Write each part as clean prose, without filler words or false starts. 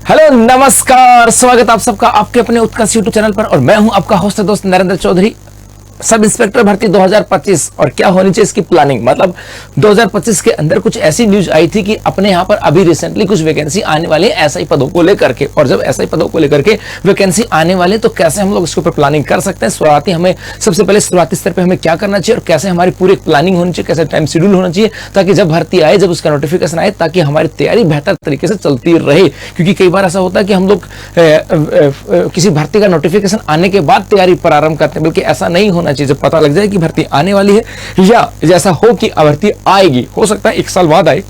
Hello नमस्कार, स्वागत आप सबका आपके अपने उत्कर्ष यूट्यूब चैनल पर। और मैं हूं आपका होस्ट दोस्त नरेंद्र चौधरी। सब इंस्पेक्टर भर्ती 2025 और क्या होनी चाहिए इसकी प्लानिंग, मतलब 2025 के अंदर कुछ ऐसी न्यूज आई थी कि अपने यहाँ पर अभी रिसेंटली कुछ वैकेंसी आने वाली है एसआई पदों को लेकर के। और जब एसआई पदों को लेकर के वैकेंसी आने वाले तो कैसे हम लोग इसके ऊपर प्लानिंग कर सकते हैं। सबसे पहले शुरुआती स्तर पर हमें क्या करना चाहिए और कैसे हमारी पूरी प्लानिंग होनी चाहिए, कैसे टाइम शेड्यूल होना चाहिए ताकि जब भर्ती आए, जब उसका नोटिफिकेशन आए, ताकि हमारी तैयारी बेहतर तरीके से चलती रहे। क्योंकि कई बार ऐसा होता है कि हम लोग किसी भर्ती का नोटिफिकेशन आने के बाद तैयारी प्रारंभ करते हैं, बल्कि ऐसा नहीं होना चाहिए। जब पता लग जाए कि भर्ती आने वाली है या जैसा हो कि भर्ती आएगी, हो सकता है 1 साल बाद आए,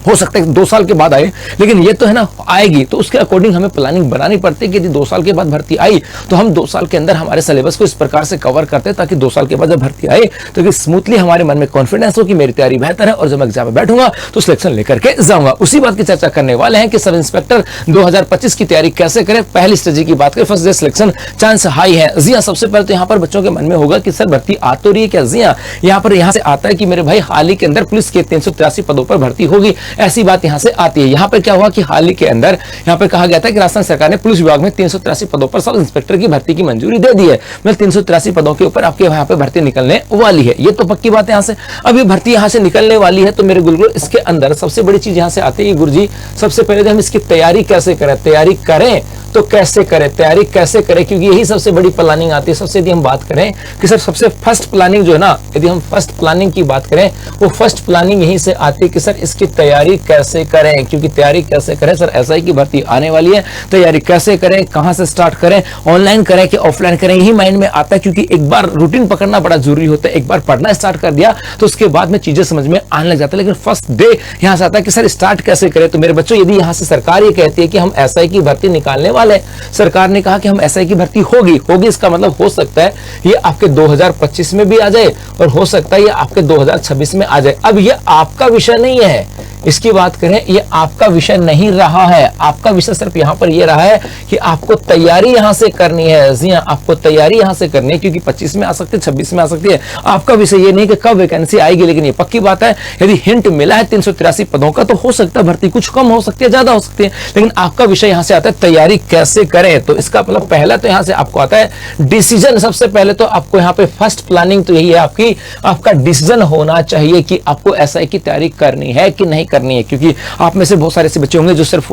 हो सकता है 2 साल के बाद आए, लेकिन ये तो है ना आएगी, तो उसके अकॉर्डिंग हमें प्लानिंग बनानी पड़ती है कि यदि 2 साल के बाद भर्ती आई तो हम 2 साल के अंदर हमारे सिलेबस को इस प्रकार से कवर करते हैं ताकि 2 साल के बाद जब भर्ती आए तो स्मूथली हमारे मन में कॉन्फिडेंस हो कि मेरी तैयारी बेहतर है और जब मैं एग्जाम में बैठूंगा तो सिलेक्शन लेकर के जाऊंगा। उसी बात की चर्चा करने वाले हैं कि सब इंस्पेक्टर 2025 की तैयारी कैसे करें। पहली स्टेज की बात करें, first day selection chance high है। जी हाँ, सबसे पहले तो यहाँ पर बच्चों के मन में होगा कि सर भर्ती आ तो रही है क्या। जी हाँ, यहाँ से आता है कि मेरे भाई हाल ही के अंदर पुलिस के 383 पदों पर भर्ती होगी, ऐसी बात यहाँ से आती है। यहाँ पर क्या हुआ कि हाल ही के अंदर यहाँ पर कहा गया था कि राजस्थान सरकार ने पुलिस विभाग में 383 पदों पर सब इंस्पेक्टर की भर्ती की मंजूरी दे दी है। मतलब 383 पदों के ऊपर आपके यहाँ पे भर्ती निकलने वाली है, ये तो पक्की बात है। यहाँ से अभी भर्ती यहाँ से निकलने वाली है तो मेरे गुरुकुल इसके अंदर सबसे बड़ी चीज यहाँ से आती है गुरुजी, सबसे पहले हम इसकी तैयारी कैसे करें। तैयारी करें तो कैसे करें, तैयारी कैसे करें, क्योंकि यही सबसे बड़ी प्लानिंग आती है। सबसे यदि हम बात करें कि सर सबसे फर्स्ट प्लानिंग जो है ना, यदि हम फर्स्ट प्लानिंग की बात करें वो फर्स्ट प्लानिंग यहीं से आती है कि सर इसकी तैयारी कैसे करें। क्योंकि तैयारी कैसे करें, सर एसआई की भर्ती आने वाली है, तैयारी कैसे करें, कहां से स्टार्ट करें, ऑनलाइन करें कि ऑफलाइन करें, यही माइंड में आता है। क्योंकि एक बार रूटीन पकड़ना बड़ा जरूरी होता है, एक बार पढ़ना स्टार्ट कर दिया तो उसके बाद में चीजें समझ में आने लग जाता है। लेकिन फर्स्ट डे यहां से आता है कि सर स्टार्ट कैसे करें। तो मेरे बच्चों, यदि यहां से सरकार ये कहती है कि हम एसआई की भर्ती निकालने वाले, सरकार ने कहा कि हम एसआई की भर्ती होगी, इसका मतलब हो सकता है ये आपके 2025 में भी आ जाए और हो सकता है ये आपके 2026 में आ जाए। अब ये आपका विषय नहीं है, इसकी बात करें ये आपका विषय नहीं रहा है। आपका विषय सिर्फ यहाँ पर ये रहा है कि आपको तैयारी यहाँ से करनी है। जी हाँ, आपको तैयारी यहाँ से करनी है, क्योंकि 25 में आ सकती है, 26 में आ सकती है। आपका विषय ये नहीं कि कब वैकेंसी आएगी, लेकिन ये पक्की बात है यदि हिंट मिला है 383 पदों का तो हो सकता है भर्ती कुछ कम हो सकती है, ज्यादा हो सकती है। लेकिन आपका विषय यहाँ से आता है तैयारी कैसे करें। तो इसका मतलब पहला तो यहाँ से आपको आता है डिसीजन। सबसे पहले तो आपको यहाँ पे फर्स्ट प्लानिंग तो यही है आपकी, आपका डिसीजन होना चाहिए कि आपको एसआई की तैयारी करनी है कि नहीं करनी है। क्योंकि आप में से बहुत सारे ऐसे बच्चे होंगे जो सिर्फ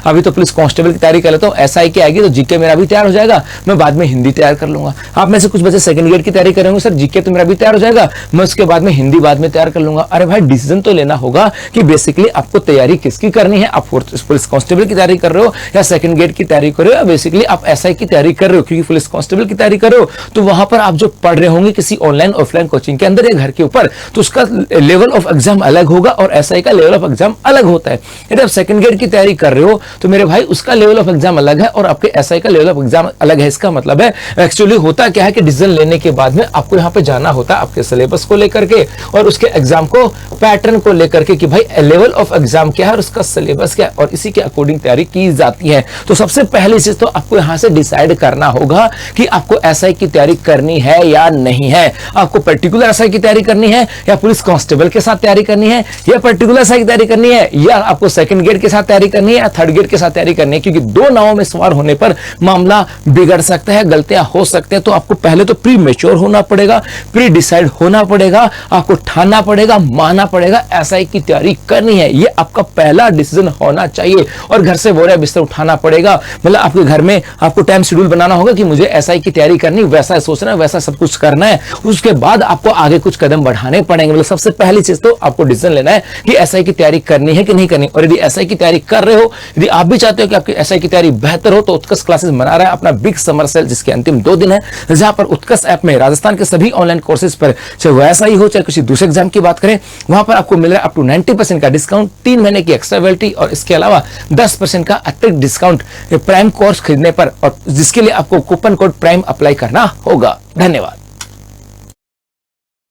अभी तो पुलिस कांस्टेबल की तैयारी कर लेता हूं, एसआई की आएगी तो जीके मेरा भी तैयार हो जाएगा, मैं बाद में हिंदी तैयार कर लूंगा। आप में से कुछ बच्चे सेकंड ग्रेड की तैयारी करेंगे, सर जीके तो मेरा भी तैयार हो जाएगा, मैं उसके बाद में हिंदी बाद में तैयार कर लूंगा। अरे भाई, डिसीजन तो लेना होगा कि बेसिकली आपको तैयारी किसकी करनी है। आप पुलिस कांस्टेबल की तैयारी कर रहे हो या सेकंड ग्रेड की तैयारी कर रहे हो या बेसिकली आप एसआई की तैयारी कर रहे हो। क्योंकि पुलिस कांस्टेबल की तैयारी कर रहे हो तो वहां पर आप जो पढ़ रहे होंगे किसी ऑनलाइन ऑफलाइन कोचिंग के अंदर या घर के ऊपर, तो उसका लेवल ऑफ एग्जाम अलग होगा और एसआई का लेवल ऑफ एग्जाम अलग होता है। यदि आप सेकंड ग्रेड की तैयारी कर रहे हो तो मेरे भाई उसका लेवल ऑफ एग्जाम अलग है और आपके एसआई का लेवल ऑफ एग्जाम अलग है। इसका मतलब है एक्चुअली होता क्या है कि डिसीजन लेने के बाद में आपको यहाँ पे जाना होता है आपके सिलेबस को लेकर के और उसके एग्जाम को पैटर्न को लेकर के कि भाई लेवल ऑफ एग्जाम क्या है और उसका सिलेबस क्या है, और इसी के अकॉर्डिंग तैयारी की जाती है। तो सबसे पहली चीज तो आपको यहाँ से डिसाइड करना होगा कि आपको एसआई की तैयारी करनी है या नहीं है। आपको पर्टिकुलर एसआई की तैयारी करनी है या पुलिस कांस्टेबल के साथ तैयारी करनी है या पर्टिकुलर एसआई की तैयारी करनी है या आपको सेकंड ग्रेड के साथ तैयारी करनी है या थर्ड ग्रेड के साथ तैयारी करनी है। क्योंकि 2 नावों में सवार होने पर मामला बिगड़ सकता है, गलतियां हो सकती हैं। तो आपको पहले तो प्री मैच्योर होना पड़ेगा, प्री डिसाइड होना पड़ेगा, आपको ठानना पड़ेगा, मानना पड़ेगा एसआई की तैयारी करनी है। ये आपका पहला डिसीजन होना चाहिए और घर से बोरा बिस्तर उठाना पड़ेगा। मतलब आपके घर में आपको टाइम शेड्यूल बनाना होगा कि मुझे एसआई की तैयारी करनी, वैसा सोचना है, वैसा सब कुछ करना है। उसके बाद आपको आगे कुछ कदम बढ़ाने पड़ेंगे। मतलब सबसे पहली चीज तो आपको डिसीजन लेना है कि एसआई की तैयारी करनी है कि नहीं करनी। और यदि एसआई की तैयारी कर रहे हो, यदि आप भी चाहते हो कि आपकी एसआई की तैयारी बेहतर हो, तो उत्कर्ष क्लासेस मना रहा है अपना बिग समर सेल, जिसके अंतिम 2 दिन है, जहां पर उत्कर्ष ऐप में राजस्थान के सभी ऑनलाइन कोर्सेज पर, चाहे वो एसआई हो चाहे किसी दूसरे एग्जाम की बात करें, वहां पर आपको मिल रहा है अप टू 90% का डिस्काउंट, 3 महीने की एक्स्ट्रा वैलिडिटी और इसके अलावा 10% का अतिरिक्त डिस्काउंट प्राइम कोर्स खरीदने पर, और जिसके लिए आपको कूपन कोड प्राइम अप्लाई करना होगा। धन्यवाद।